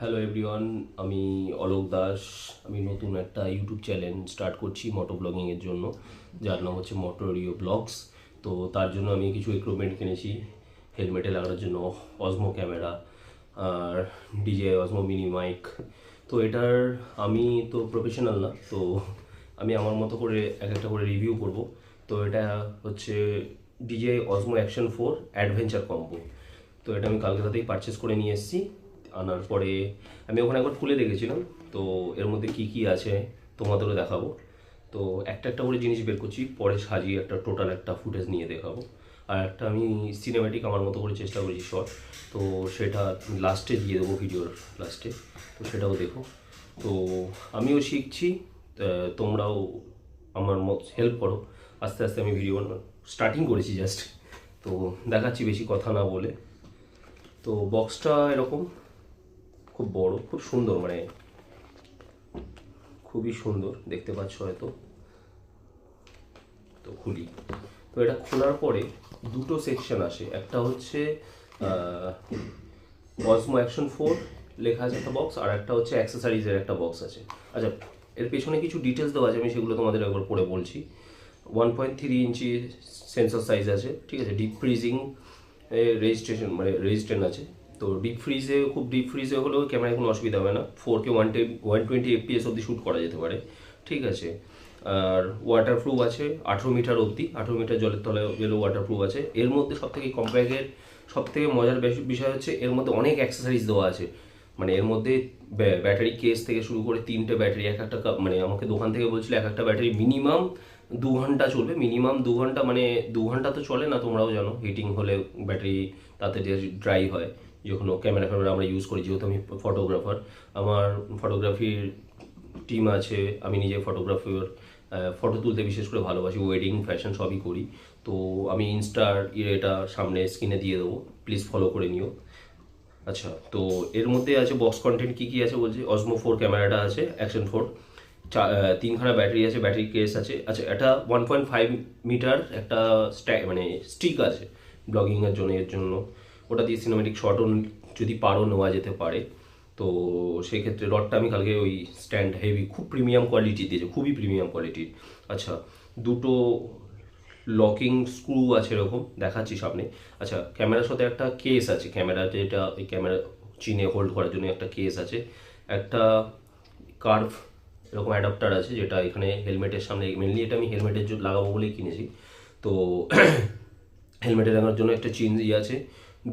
Hello everyone, আমি অলোক দাস। আমি নতুন একটা ইউটিউব চ্যানেল স্টার্ট করছি মোটো ব্লগিংয়ের জন্য, যার নাম হচ্ছে মোটোরিও ব্লগস। তো তার জন্য আমি কিছু ইকুইপমেন্ট কিনেছি হেলমেটে লাগানোর জন্য, অসমো ক্যামেরা আর ডিজে অসমো মিনি মাইক। তো এটার আমি তো প্রফেশনাল না, তো আমি আমার মতো করে এক একটা করে রিভিউ করব। তো এটা হচ্ছে ডিজে অসমো অ্যাকশন 4 অ্যাডভেঞ্চার কম্বো। তো এটা আমি কালকে রাতেই পারচেস করে নিয়ে এসেছি। আনার পরে আমি ওখানে একবার খুলে দেখেছিলাম, তো এর মধ্যে কি কি আছে তোমাদেরও দেখাবো। তো একটা একটা করে জিনিস বের করছি, পরে সাজিয়ে একটা টোটাল একটা ফুটেজ নিয়ে দেখাবো। আর একটা আমি সিনেম্যাটিক আমার মতো করে চেষ্টা করেছি শর্ট, তো সেটা লাস্টে দিয়ে দেবো, ভিডিওর লাস্টে। তো সেটাও দেখো। তো আমিও শিখছি, তোমরাও আমার মত হেল্প করো। আস্তে আস্তে আমি ভিডিও স্টার্টিং করেছি জাস্ট, তো দেখাচ্ছি বেশি কথা না বলে। তো বক্সটা এরকম খুব বড়, খুব সুন্দর, মানে খুবই সুন্দর, দেখতে পাচ্ছ হয়তো। তো খুলি। তো এটা খোলার পরে দুটো সেকশন আসে। একটা হচ্ছে অসমো অ্যাকশন 4 লেখা আছে একটা বক্স, আর একটা হচ্ছে অ্যাক্সেসরিজের একটা বক্স আছে। আচ্ছা, এর পেছনে কিছু ডিটেলস দেওয়া আছে, আমি সেগুলো তোমাদের একবার পড়ে বলছি। 1.3 ইঞ্চি সেন্সর সাইজ আছে, ঠিক আছে। ডিপ ফ্রিজিং রেজিস্ট্রেশন, মানে রেজিস্ট্যান্ট আছে। তো ডিপ ফ্রিজে হলেও ক্যামেরায় কোনো অসুবিধা হবে না। 4K 120 FPS অবধি শ্যুট করা যেতে পারে, ঠিক আছে। আর ওয়াটারপ্রুফ আছে 18 মিটার অবধি, 18 মিটার জলের তলায় গেলেও ওয়াটারপ্রুফ আছে। এর মধ্যে সবথেকে কম্প্যাক্টের সবথেকে মজার বিষয় হচ্ছে এর মধ্যে অনেক অ্যাক্সেসরিজ দেওয়া আছে। মানে এর মধ্যে ব্যাটারি কেস থেকে শুরু করে 3টে ব্যাটারি, এক একটা মানে আমাকে দোকান থেকে বলছিল এক একটা ব্যাটারি মিনিমাম 2 ঘন্টা চলবে। মিনিমাম 2 ঘন্টা, মানে 2 ঘন্টা তো চলে না, তোমরাও জানো হিটিং হলে ব্যাটারি তাতে ড্রাই হয়। যখন ক্যামেরা ফ্যামেরা আমরা ইউজ করি, যেহেতু আমি ফটোগ্রাফার, আমার ফটোগ্রাফির টিম আছে, আমি নিজে ফটোগ্রাফার, ফটো তুলতে বিশেষ করে ভালোবাসি, ওয়েডিং ফ্যাশন সবই করি। তো আমি ইনস্টার এটা সামনে স্ক্রিনে দিয়ে দেবো, প্লিজ ফলো করে নিও। আচ্ছা, তো এর মধ্যে আছে বক্স কন্টেন্ট কী কী আছে বলছি। অসমো 4 ক্যামেরাটা আছে, অ্যাকশন 4, 3খানা ব্যাটারি আছে, ব্যাটারি কেস আছে। আচ্ছা, এটা 1.5 মিটার একটা মানে স্টিক আছে ব্লগিংয়ের জন্য, এর জন্য ওটা দিয়ে সিনেমেটিক শটও যদি পারো নেওয়া যেতে পারে। তো সেই ক্ষেত্রে রডটা আমি কালকে ওই স্ট্যান্ড হেভি, খুব প্রিমিয়াম কোয়ালিটি দিয়েছে, খুবই প্রিমিয়াম কোয়ালিটির। আচ্ছা, দুটো লকিং স্ক্রু আছে, এরকম দেখাচ্ছি সামনে। আচ্ছা, ক্যামেরার সাথে একটা কেস আছে, ক্যামেরা যেটা ওই ক্যামেরা চিনে হোল্ড করার জন্য একটা কেস আছে। একটা কার্ভ এরকম অ্যাডাপ্টার আছে, যেটা এখানে হেলমেটের সামনে, মেনলি এটা আমি হেলমেটের জন্য লাগাবো বলেই কিনেছি। তো হেলমেটে লাগানোর জন্য একটা চিন ইয়ে আছে।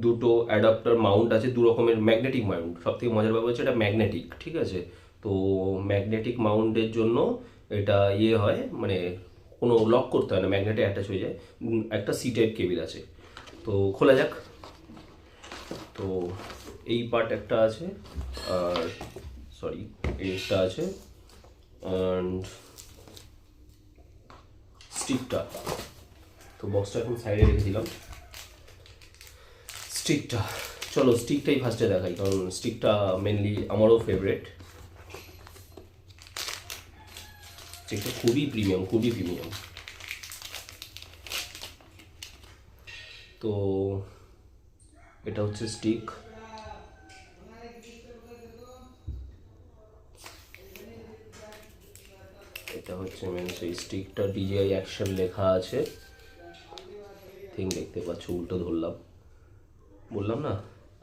দুটো অ্যাডাপ্টার মাউন্ট আছে, দু রকমের ম্যাগনেটিক মাউন্ট। সব থেকে মজার ব্যাপার হচ্ছে এটা ম্যাগনেটিক, ঠিক আছে। তো ম্যাগনেটিক মাউন্টের জন্য এটা ইয়ে হয়, মানে কোনো লক করতে হয় না, ম্যাগনেটে অ্যাটাচ হয়ে যায়। একটা সি টাইপ কেবিল আছে। তো খোলা যাক। তো এই পার্ট একটা আছে, আর সরি এইটা আছে, অ্যান্ড স্টিকটা। তো বক্সটা এখন সাইডে রেখে দিলাম। স্টিকটা, চলো স্টিকটাই ফার্স্টে দেখাই, কারণ স্টিকটা মেনলি আমারও ফেভারেট। স্টিকটা খুবই প্রিমিয়াম, খুবই প্রিমিয়াম। তো এটা হচ্ছে স্টিক। এটা হচ্ছে মেন সেই স্টিকটা, ডিজিআই অ্যাকশন লেখা আছে, থিং দেখতে পাচ্ছ, উল্টো ধরলাম। বললাম না,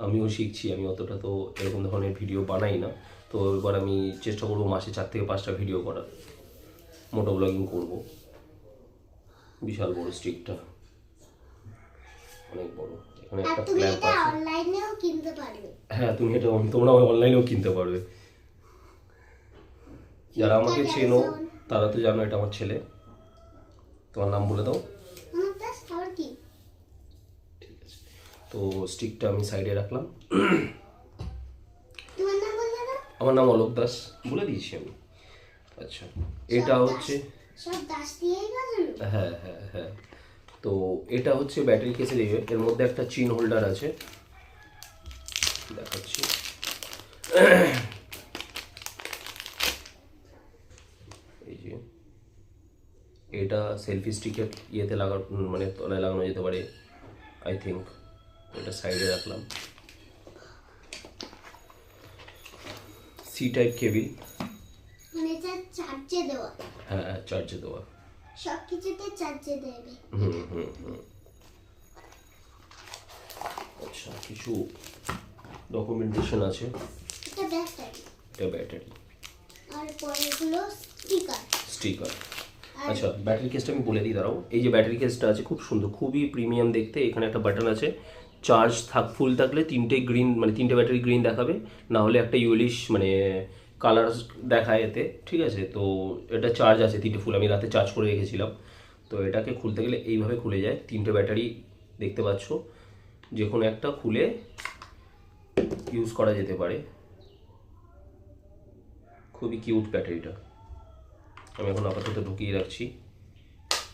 আমিও শিখছি, আমি অতটা তো এরকম ধরনের ভিডিও বানাই না। তো এবার আমি চেষ্টা করবো মাসে 4 থেকে 5টা ভিডিও করার, মোটো ব্লগিং করবো। বিশাল বড় স্টিকটা, অনেক বড়। এখানে একটা ক্ল্যাম্প আছে, অনলাইনেও কিনতে পারবে। হ্যাঁ তুমি এটা তোমরা অনলাইনেও কিনতে পারবে। যারা আমাকে চেনো তারা তো জানো এটা আমার ছেলে। তোমার নাম বলে দাও। ঠিক আছে, তো স্টিকটা আমি সাইডে রাখলাম। আমার নাম অলোক দাস, বলে দিয়েছি আমি। আচ্ছা, এটা হচ্ছে, হ্যাঁ হ্যাঁ হ্যাঁ, তো এটা হচ্ছে ব্যাটারি কেসে দেবে। এর মধ্যে একটা চিন হোল্ডার আছে, দেখাচ্ছি। এই যে এটা সেলফি স্টিকের ইয়েতে লাগানো, মানে তলায় লাগানো যেতে পারে আই থিঙ্ক। এটা সাইডে রাখলাম। সি টাইপ কেবিল, মানে এটা চার্জে দেওয়া, হ্যাঁ চার্জে দেওয়া, সব কিছুতে চার্জে দেবে। আচ্ছা কিছু ডকুমেন্টেশন আছে, এটা ব্যাটারি, এটা ব্যাটারি, আর পরেগুলো স্টিকার। স্টিকার। আচ্ছা ব্যাটারি কেসটা আমি বলে দিই, দাঁড়াও। এই যে ব্যাটারি কেসটা আছে খুব সুন্দর, খুবই প্রিমিয়াম দেখতে। এখানে একটা বাটন আছে, চার্জ ফুল থাকলে তিনটে গ্রিন, মানে তিনটে ব্যাটারি গ্রিন দেখাবে, না হলে একটা ইয়েলিশ মানে কালার দেখায় এতে, ঠিক আছে। তো এটা চার্জ আছে তিনটে ফুল, আমি রাতে চার্জ করে রেখেছিলাম। তো এটাকে খুলতে গেলে এইভাবে খুলে যায়, তিনটে ব্যাটারি দেখতে পাচ্ছ, যে কোনো একটা খুলে ইউজ করা যেতে পারে। খুবই কিউট ব্যাটারিটা। আমি এখন আপাতত ঢুকিয়ে রাখছি,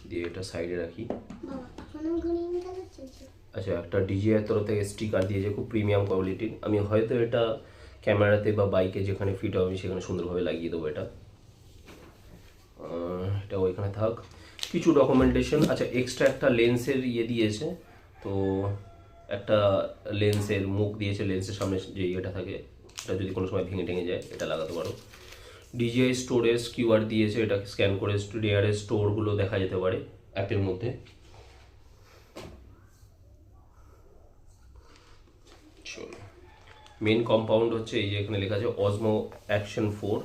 দিয়ে এটা সাইডে রাখি। বাবা এখনো গ্রিন কালার চলছে। আচ্ছা একটা ডিজিআই তরফ থেকে স্টিকার দিয়েছে, খুব প্রিমিয়াম কোয়ালিটির। আমি হয়তো এটা ক্যামেরাতে বা বাইকে যেখানে ফিট হবে আমি সেখানে সুন্দরভাবে লাগিয়ে দেবো এটা। এটা ওইখানে থাক। কিছু ডকুমেন্টেশন, আচ্ছা এক্সট্রা একটা লেন্সের ইয়ে দিয়েছে, তো একটা লেন্সের মুখ দিয়েছে, লেন্সের সামনে যে ইয়েটা থাকে, এটা যদি কোনো সময় ভেঙে টেঙে যায় এটা লাগাতে পারো। ডিজিআই স্টোরেজ কিউআর দিয়েছে, এটাকে স্ক্যান করে ডিআরএস স্টোরগুলো দেখা যেতে পারে অ্যাপের মধ্যে। চলো, মেন কম্পাউন্ড হচ্ছে এই যে এখানে লেখা আছে অসমো অ্যাকশন 4,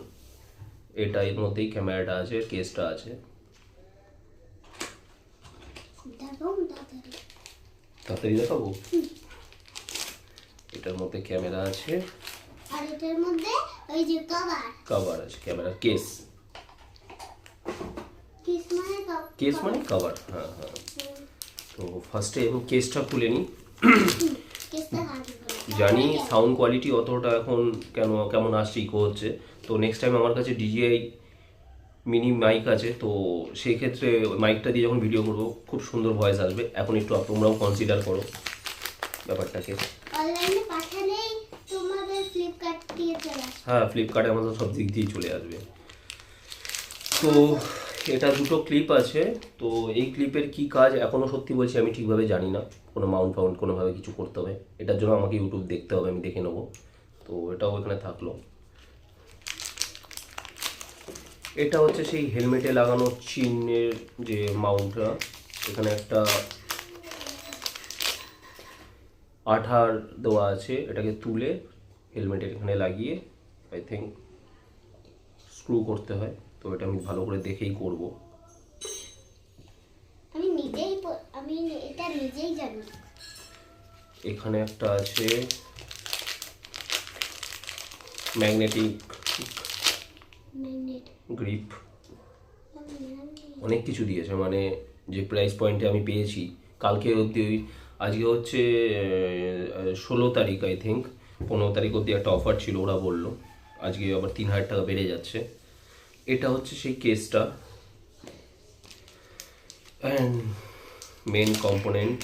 এটা এর মধ্যেই ক্যামেরাটা আছে, কেসটা আছে। তাড়াতাড়ি দেখাবো। এটার মধ্যে ক্যামেরা আছে, আর এটার মধ্যে ওই যে কভার আছে, ক্যামেরার কেস, কেস মানে কভার। হ্যাঁ হ্যাঁ। তো ফার্স্টে আমি কেসটা খুলে নিই। জানি সাউন্ড কোয়ালিটি অতটা এখন কেমন আসছে, ইকো হচ্ছে। তো নেক্সট টাইম আমার কাছে ডিজিআই মিনি মাইক আছে, তো সেই ক্ষেত্রে মাইকটা দিয়ে যখন ভিডিও করবো খুব সুন্দর ভয়েস আসবে। এখন একটু তোমরাও কনসিডার করো ব্যাপারটাকে। অনলাইনে পাঠালেই তোমাদের ফ্লিপকার্ট দিয়ে চলে আসবে। হ্যাঁ ফ্লিপকার্টে আমাদের সব দিক দিয়েই চলে আসবে। তো এটা দুটো ক্লিপ আছে, তো এই ক্লিপের কি কাজ এখনও সত্যি বলছি আমি ঠিকভাবে জানি না। কোনো মাউন্ট ফাউন্ট কোনোভাবে কিছু করতে হবে, এটার জন্য আমাকে ইউটিউব দেখতে হবে, আমি দেখে নেবো। তো এটাও এখানে থাকলো। এটা হচ্ছে সেই হেলমেটে লাগানো চিহ্নের যে মাউন্টটা, এখানে একটা আঠার দেওয়া আছে, এটাকে তুলে হেলমেটের এখানে লাগিয়ে আই থিঙ্ক স্ক্রু করতে হয়। তো এটা আমি ভালো করে দেখেই করব। আমি এটা নিজেই জানি। এখানে একটা আছে ম্যাগনেটিক গ্রিপ, অনেক কিছু দিয়েছে, মানে যে প্রাইস পয়েন্টে আমি পেয়েছি কালকে অবধি, আজকে হচ্ছে 16 তারিখ আই থিঙ্ক, 15 তারিখ অবধি একটা অফার ছিল ওরা বললো, আজকে আবার 3000 টাকা বেড়ে যাচ্ছে। এটা হচ্ছে সেই কেসটা, অ্যান্ড মেন কম্পোনেন্ট।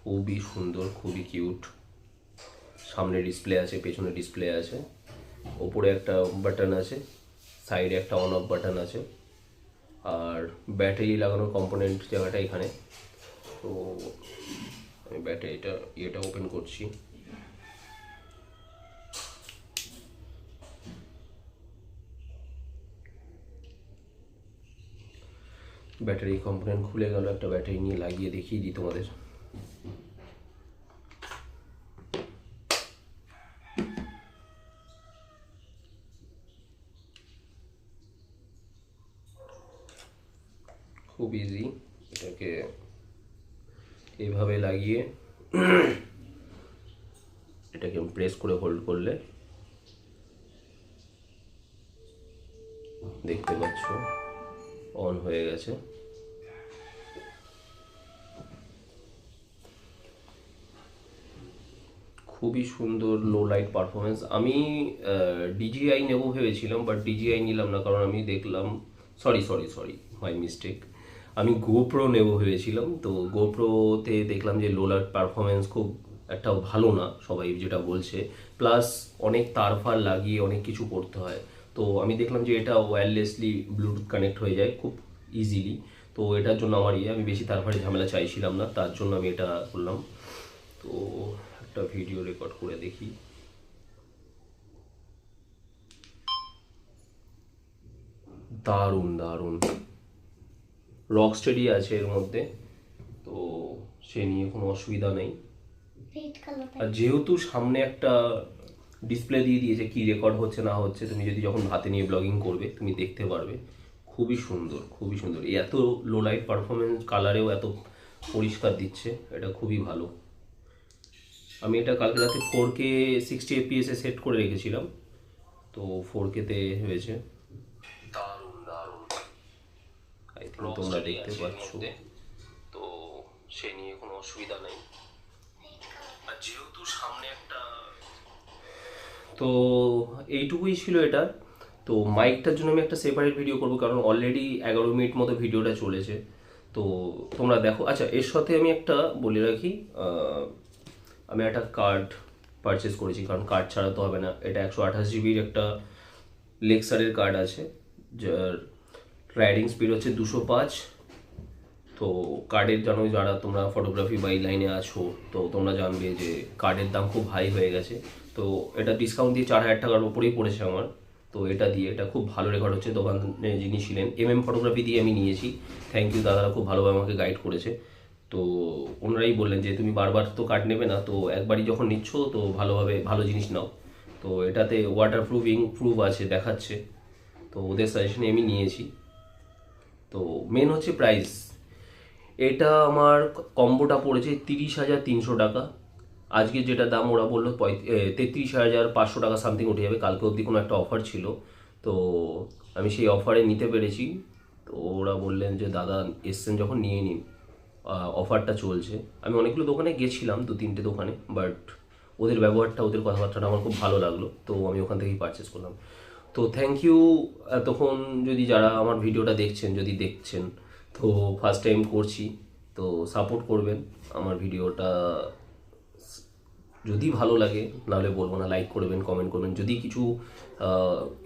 খুবই সুন্দর, খুবই কিউট। সামনে ডিসপ্লে আছে, পেছনে ডিসপ্লে আছে, ওপরে একটা বাটন আছে, সাইডে একটা অন অফ বাটন আছে, আর ব্যাটারি লাগানোর কম্পোনেন্ট জায়গাটা এখানে। তো আমি ইয়েটা ওপেন করছি। ব্যাটারি কম্পোনেন্ট খুলে গেল, একটা ব্যাটারি নিয়ে লাগিয়ে দেখিয়ে দিই তোমাদের। খুব ইজি, এটাকে এইভাবে লাগিয়ে এটাকে প্রেস করে হোল্ড করলে দেখতে পাচ্ছ অন হয়ে গেছে। খুবই সুন্দর লো লাইট পারফরমেন্স। আমি ডিজিআই নেবো ভেবেছিলাম, বাট ডিজিআই নিলাম না, কারণ আমি দেখলাম, সরি মাই মিস্টেক, আমি গোপ্রো নেবো ভেবেছিলাম। তো গোপ্রোতে দেখলাম যে লো লাইট পারফরমেন্স খুব একটা ভালো না, সবাই যেটা বলছে, প্লাস অনেক তার ফার লাগিয়ে অনেক কিছু করতে হয়। তো আমি দেখলাম যে এটা ওয়্যারলেসলি ব্লুটুথ কানেক্ট হয়ে যায় খুব ইজিলি। তো এটার জন্য আমি বেশি তার ফারে ঝামেলা চাইছিলাম না, তার জন্য আমি এটা করলাম। তো একটা একটা ভিডিও রেকর্ড করে দেখি। দারুণ দারুণ রক স্টেডি আছে এর মধ্যে, তো সে নিয়ে কোনো অসুবিধা নেই। রেড কালার আর যেহেতু সামনে একটা ডিসপ্লে দিয়ে দিয়েছে কি রেকর্ড হচ্ছে না হচ্ছে, তুমি যদি যখন হাতে নিয়ে ব্লগিং করবে তুমি দেখতে পারবে। খুবই সুন্দর, খুবই সুন্দর। এত লো লাইট পারফরমেন্স, কালারেও এত পরিষ্কার দিচ্ছে, এটা খুবই ভালো। আমি এটা কালকে রাতে 4K 60 FPS এ সেট করে রেখেছিলাম, তো 4K তে হয়েছে। দারুণ দারুণ, আই থিঙ্ক তোমরা দেখতে পাচ্ছ, তো সে নিয়ে কোনো অসুবিধা নেই। আর যেহেতু সামনে একটা, তো এইটুকুই ছিল এটা। তো মাইকটার জন্য আমি একটা সেপারেট ভিডিও করব, কারণ অলরেডি 11 মিনিট মতো ভিডিওটা চলেছে, তো তোমরা দেখো। আচ্ছা, এর সাথে আমি একটা বলে রাখি, আমি একটা কার্ড পারচেস করেছি, কারণ কার্ড ছাড়া তো হবে না। এটা 128 জিবির একটা লেক্সারের কার্ড আছে, যার রাইডিং স্পিড হচ্ছে 205। তো কার্ডের জানো, যারা তোমরা ফটোগ্রাফি বা এই লাইনে আছো, তো তোমরা জানবে যে কার্ডের দাম খুব হাই হয়ে গেছে। তো এটা ডিসকাউন্ট দিয়ে 4000 টাকার উপরেই পড়েছে আমার। তো এটা দিয়ে, এটা খুব ভালো রেকর্ড হচ্ছে। দোকানে যিনি ছিলেন ফটোগ্রাফি দিয়ে আমি নিয়েছি। থ্যাংক ইউ, দাদারা খুব ভালোভাবে আমাকে গাইড করেছে। তো ওনারাই বললেন যে তুমি বারবার তো কার্ড নেবে না, তো একবারই যখন নিচ্ছ তো ভালোভাবে ভালো জিনিস নাও। তো এটাতে ওয়াটার প্রুফ আছে দেখাচ্ছে, তো ওদের সাজেশনে আমি নিয়েছি। তো মেন হচ্ছে প্রাইস। এটা আমার কম্বোটা পড়েছে 30,300 টাকা। আজকে যেটা দাম ওরা বললো 33,500 টাকা সামথিং উঠে যাবে। কালকে অবধি কোনো একটা অফার ছিল, তো আমি সেই অফারে নিতে পেরেছি। তো ওরা বললেন যে দাদা এসছেন যখন নিয়ে নিন, অফারটা চলছে। আমি অনেকগুলো দোকানে গেছিলাম, 2-3টে দোকানে, বাট ওদের ব্যবহারটা, ওদের কথাবার্তাটা আমার খুব ভালো লাগলো, তো আমি ওখান থেকেই পারচেস করলাম। তো থ্যাংক ইউ। তখন যদি যারা আমার ভিডিওটা দেখছেন, যদি দেখছেন, তো ফার্স্ট টাইম করছি, তো সাপোর্ট করবেন আমার ভিডিওটা। যদি ভালো লাগে, নাহলে বলবো না, লাইক করবেন, কমেন্ট করবেন। যদি কিছু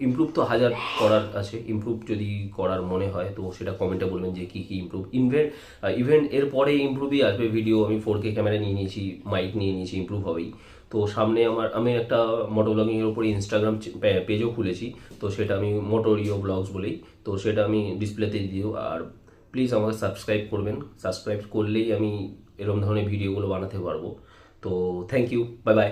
ইমপ্রুভ তো হাজার করার আছে, ইমপ্রুভ যদি করার মনে হয় তো সেটা কমেন্টে বলবেন যে কী কী ইমপ্রুভ। ইভেন্ট এর পরে ইমপ্রুভই আসবে ভিডিও। আমি 4K ক্যামেরা নিয়ে নিয়েছি, মাইক নিয়ে নিয়েছি, ইমপ্রুভ হবেই। তো সামনে আমি একটা মোটো ব্লগিংয়ের উপরে ইনস্টাগ্রাম পেজও খুলেছি, তো সেটা আমি মোটোরিও ব্লগস বলেই, তো সেটা আমি ডিসপ্লেতে দিও। আর প্লিজ আমাকে সাবস্ক্রাইব করবেন, সাবস্ক্রাইব করলেই আমি এরকম ধরনের ভিডিওগুলো বানাতে পারবো। তো থ্যাংক ইউ, বাই বাই।